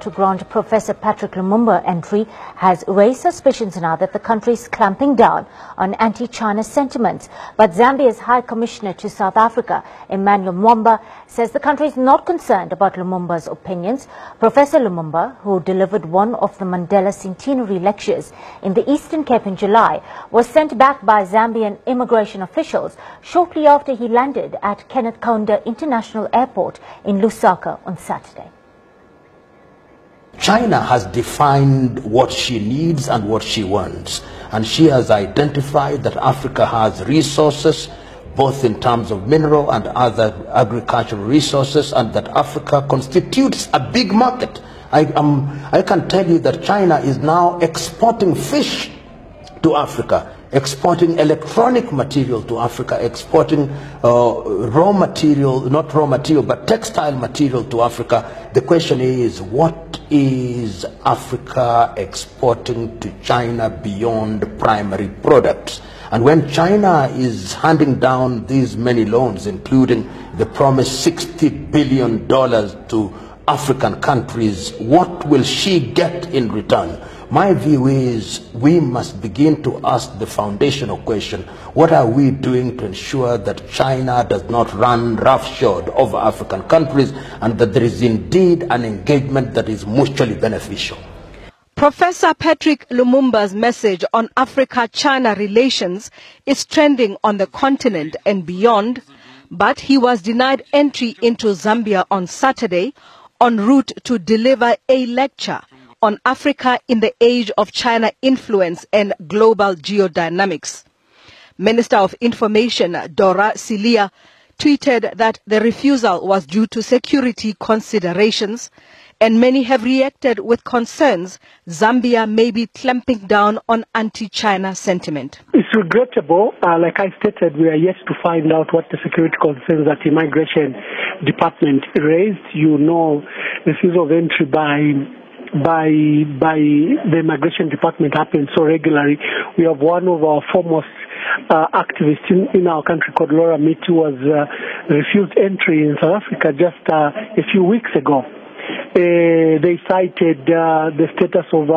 to grant Professor Patrick Lumumba entry has raised suspicions now that the country is clamping down on anti-China sentiments. But Zambia's High Commissioner to South Africa, Emmanuel Mwamba, says the country is not concerned about Lumumba's opinions. Professor Lumumba, who delivered one of the Mandela Centenary lectures in the Eastern Cape in July, was sent back by Zambian immigration officials shortly after he landed at Kenneth Kaunda International Airport in Lusaka on Saturday. China has defined what she needs and what she wants, and she has identified that Africa has resources both in terms of mineral and other agricultural resources, and that Africa constitutes a big market. I can tell you that China is now exporting fish to Africa, exporting electronic material to Africa, exporting raw material, not raw material, but textile material to Africa. The question is, what is Africa exporting to China beyond primary products? And when China is handing down these many loans, including the promised $60 billion to African countries, what will she get in return? My view is we must begin to ask the foundational question: what are we doing to ensure that China does not run roughshod over African countries, and that there is indeed an engagement that is mutually beneficial? Professor Patrick Lumumba's message on Africa-China relations is trending on the continent and beyond, but he was denied entry into Zambia on Saturday en route to deliver a lecture on Africa in the age of China influence and global geodynamics. Minister of Information Dora Silia tweeted that the refusal was due to security considerations, and many have reacted with concerns Zambia may be clamping down on anti-China sentiment. It's regrettable. Like I stated, we are yet to find out what the security concerns that the Immigration Department raised. You know, refusal of entry by the Immigration Department happens so regularly. We have one of our foremost activists in our country called Laura Mitu was refused entry in South Africa just a few weeks ago. They cited the status of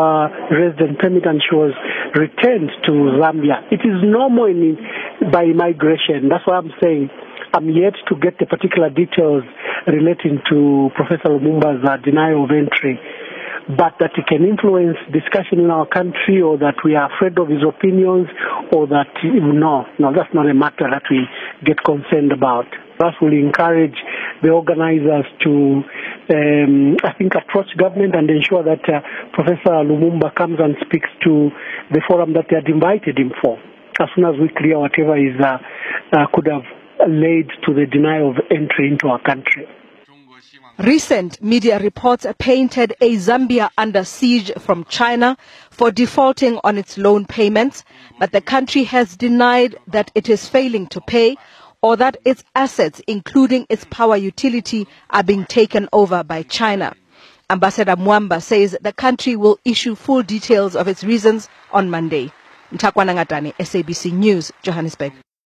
resident permit, and she was returned to Zambia. It is normal by immigration. That's why I'm saying I'm yet to get the particular details relating to Professor Lumumba's denial of entry. But that it can influence discussion in our country, or that we are afraid of his opinions, or that, no, that's not a matter that we get concerned about. That will encourage the organizers to, I think, approach government and ensure that Professor Lumumba comes and speaks to the forum that they had invited him for, as soon as we clear whatever is could have led to the denial of entry into our country. Recent media reports painted a Zambia under siege from China for defaulting on its loan payments, but the country has denied that it is failing to pay or that its assets, including its power utility, are being taken over by China. Ambassador Mwamba says the country will issue full details of its reasons on Monday. Ntakwana Ngatani, SABC News, Johannesburg.